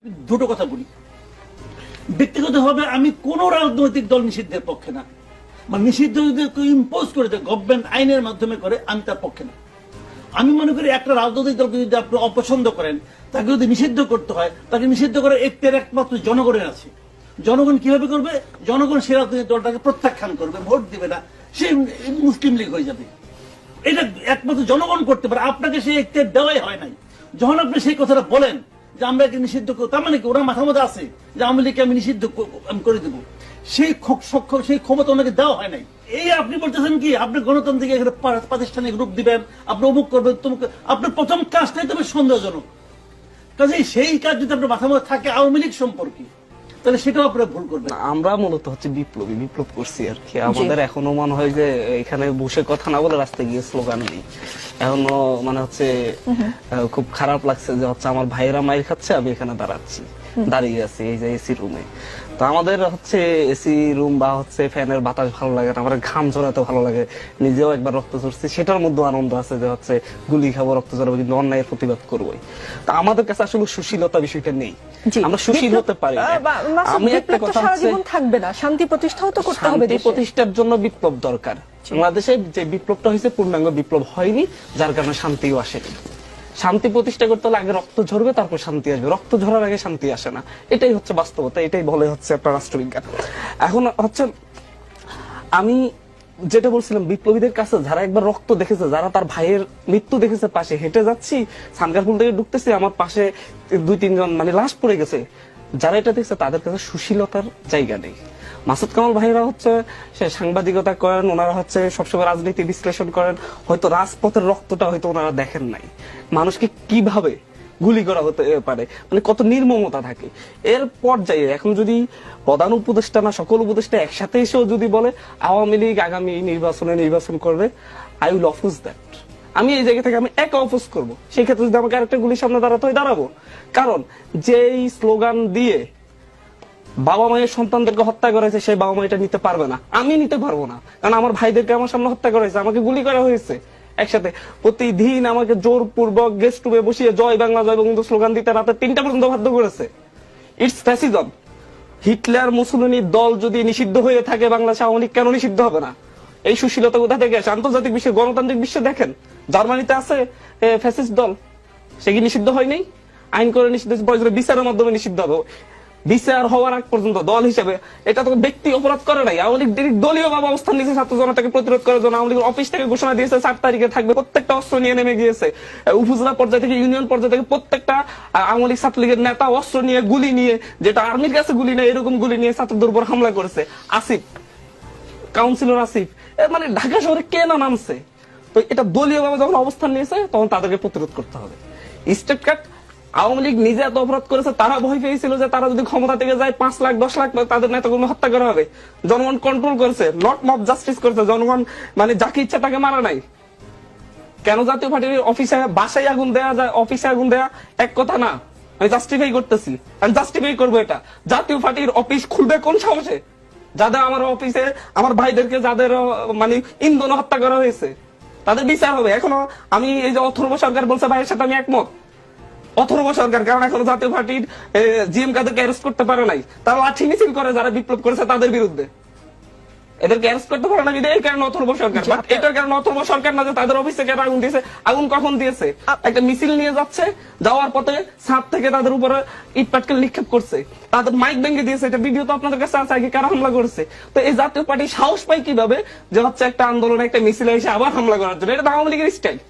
দুটো কথা বলি। ব্যক্তিগতভাবে আমি কোন রাজনৈতিক দল নিষিদ্ধের পক্ষে না, মানে নিষিদ্ধ যদি ইম্পোজ করে দেয় গভর্নমেন্ট আইনের মাধ্যমে করে, আমি তার পক্ষে না। আমি মনে করি একটা রাজনৈতিক দলকে যদি আপনি অপছন্দ করেন, তাকে যদি নিষিদ্ধ করতে হয়, তাকে নিষিদ্ধ করার একমাত্র জনগণের আছে। জনগণ কিভাবে করবে? জনগণ সে রাজনৈতিক দলটাকে প্রত্যাখ্যান করবে, ভোট দিবে না, সে মুসলিম লীগ হয়ে যাবে। এটা একমাত্র জনগণ করতে পারে, আপনাকে সেই এখতিয়ার দেওয়াই হয় নাই। যখন আপনি সেই কথাটা বলেন যে আমরা একে নিষিদ্ধ করব, তার মানে কি ওরা মাথার মধ্যে আছে যে আওয়ামী লীগকে আমি নিষিদ্ধ করে দেবো? সেই সেই ক্ষমতা ওনাকে দেওয়া হয় নাই। এই আপনি বলতেছেন কি আপনি গণতান্ত্রিক প্রাতিষ্ঠানিক রূপ দিবেন, আপনি অমুক করবেন তমুক, আপনার প্রথম কাজটাই তবে সন্দেহজনক। কাজেই সেই কাজ যদি আপনার মাথার মধ্যে থাকে আওয়ামী লীগ সম্পর্কে, তাহলে সেটাও আপনারা ভুল করবেন। আমরা মূলত হচ্ছে বিপ্লব করছি আর কি। আমাদের এখনো মনে হয় যে এখানে বসে কথা না বলে রাস্তায় গিয়ে স্লোগান দিই। এখনো মানে হচ্ছে খুব খারাপ লাগছে যে হচ্ছে আমার ভাইয়েরা মাইর খাচ্ছে, আমি এখানে দাঁড়িয়ে আছি এই যে এসি রুমে। তো আমাদের হচ্ছে এসি রুম বা হচ্ছে ফ্যানের বাতাস ভালো লাগে না, আমার ঘাম ঝরাতে ভালো লাগে, নিজেও একবার রক্ত ঝরছি, সেটার মধ্যে আনন্দ আছে যে হচ্ছে গুলি খাবো, রক্ত ঝরাবো, কিন্তু অন্যায়ের প্রতিবাদ করবোই। তা আমাদের কাছে আসলে সুশীলতা বিষয়টা নেই, আমরা সুশীল হতে পারি না। আমি একটা কথা হচ্ছে থাকবে না, শান্তি প্রতিষ্ঠাও তো করতে হবে। শান্তি প্রতিষ্ঠার জন্য বিপ্লব দরকার। বাংলাদেশে যে বিপ্লবটা হয়েছে পূর্ণাঙ্গ বিপ্লব হয়নি, যার কারণে শান্তিও আসেনি। শান্তি প্রতিষ্ঠা করতে হলে আগে রক্ত ঝরবে, তারপর শান্তি আসবে। রক্ত ঝরার আগে শান্তি আসে না, এটাই হচ্ছে বাস্তবতা, এটাই বলে হচ্ছে আপনার রাষ্ট্রবিজ্ঞান। এখন হচ্ছে আমি যেটা বলছিলাম, বিপ্লবীদের কাছে যারা একবার রক্ত দেখেছে, যারা তার ভাইয়ের মৃত্যু দেখেছে, পাশে হেঁটে যাচ্ছি, সানগারপুল থেকে ঢুকতেছি, আমার পাশে 2-3 জন মানে লাশ পড়ে গেছে, যারা এটা দেখছে তাদের কাছে সুশীলতার জায়গা নেই। মাসুদ কামাল ভাইরা হচ্ছে সাংবাদিকতা করেন, ওনারা হচ্ছে সবসময় রাজনীতি বিশ্লেষণ করেন, হয়তো রাজপথের রক্তটা হয়তো ওনারা দেখেন নাই, মানুষকে কিভাবে গুলি করা হতে পারে, মানে কত নির্মমতা থাকে। এর পর্যায়ে এখন যদি প্রধান উপদেষ্টা না সকল উপদেষ্টা একসাথে এসেও যদি বলে আওয়ামী লীগ আগামী নির্বাচন করবে, আই উইল অপোজ দ্যাট। আমি এই জায়গা থেকে আমি একা অপোজ করবো। সেই ক্ষেত্রে যদি আমাকে আরেকটা গুলির সামনে দাঁড়াতে হয়, দাঁড়াবো। কারণ যেই স্লোগান দিয়ে বাবা মায়ের সন্তানদেরকে হত্যা করেছে, সেই বাবা মা এটা নিতে পারবে না, আমি নিতে পারবো না। কারণ আমার ভাইদেরকে আমার সামনে হত্যা করেছে, আমাকে গুলি করা হয়েছে একসাথে। প্রতিদিন আমাকে জোরপূর্বক গেস্ট রুমে বসিয়ে জয় বাংলা জয় বঙ্গবন্ধু স্লোগান দিতে রাতে 3টা পর্যন্ত বাধ্য করেছে। It's fascism. হিটলার মুসলিনীর দল যদি নিষিদ্ধ হয়ে থাকে, বাংলাদেশে আওয়ামী লীগ কেন নিষিদ্ধ হবে না? এই সুশীলতা কোথা থেকে আসে? আন্তর্জাতিক বিশ্বে, গণতান্ত্রিক বিশ্বে দেখেন, জার্মানিতে আছে ফ্যাসিস্ট দল, সে কি নিষিদ্ধ হয়নি? আইন করে নিষিদ্ধ, বিচারের মাধ্যমে নিষিদ্ধ হবে। বিচার হওয়ার আগ পর্যন্ত দল হিসেবে এটা তো ব্যক্তি অপরাধ করে নাই। আওয়ামী লীগ দলীয় ভাবে অবস্থান নিয়েছে ছাত্র জনতাকে প্রতিরোধ করার জন্য। আওয়ামী লীগের অফিস থেকে ঘোষণা দিয়েছে 4 তারিখে থাকবে, প্রত্যেকটা অস্ত্র নিয়ে নেমে গিয়েছে। উপজেলা পর্যায়ে থেকে ইউনিয়ন পর্যায়ে থেকে প্রত্যেকটা আওয়ামী লীগ ছাত্রলীগের নেতা অস্ত্র নিয়ে, গুলি নিয়ে, যেটা আর্মির কাছে গুলি নেই এরকম গুলি নিয়ে ছাত্রদের উপর হামলা করেছে। আসিফ, কাউন্সিলর আসিফ, মানে ঢাকা শহরে কে না নামছে। তো এটা দলীয় ভাবে যখন অবস্থান নিয়েছে, তখন তাদেরকে প্রতিরোধ করতে হবে। স্টেট কাট আওয়ামী লীগ নিজে এত অপরাধ করেছে, তারা ভয় পেয়েছিল যে তারা যদি ক্ষমতা থেকে যায় 5 লাখ 10 লাখ তাদের নেতাগুলো হত্যা করা হবে। জনগণ কন্ট্রোল করেছে, নট মব জাস্টিস করেছে। জনগণ মানে যাকে ইচ্ছা তাকে মারা নাই। কেন জাতীয় পার্টির অফিসে বাসায় আগুন দেয়া যায়, অফিসে আগুন দেয়া এক কথা না। আমি জাস্টিফাই করতেছি, আমি জাস্টিফাই করবো এটা। জাতীয় পার্টির অফিস খুলবে কোন সাহসে? যাদের আমার অফিসে আমার ভাইদেরকে যাদের মানে ইন্ধন হত্যা করা হয়েছে, তাদের বিচার হবে। এখনো আমি এই যে অথর্ব সরকার বলছে, ভাইয়ের সাথে আমি একমত। অথর্ব সরকার, কারণ এখন জাতীয় পার্টির জিএম কাদেরকে অ্যারেস্ট করতে পারে নাই, তারা লাঠি মিছিল করে যারা বিপ্লব করেছে তাদের বিরুদ্ধে। এদেরকে অ্যারেস্ট করতে পারে না, এই কারণে অথর্ব সরকার। এটার কারণে অথর্ব সরকার না যে তাদের অফিসে কেন আগুন দিয়েছে। আগুন কখন দিয়েছে? একটা মিছিল নিয়ে যাচ্ছে, যাওয়ার পথে ছাদ থেকে তাদের উপরে ইট পাটকেল নিক্ষেপ করছে, তাদের মাইক ভেঙে দিয়েছে। এটা ভিডিও তো আপনাদের কাছে আছে, আগে কারা হামলা করেছে। তো এই জাতীয় পার্টি সাহস পায় কিভাবে যে হচ্ছে একটা আন্দোলন, একটা মিছিল এসে আবার হামলা করার জন্য? এটা তো আওয়ামী লীগের স্টাইল।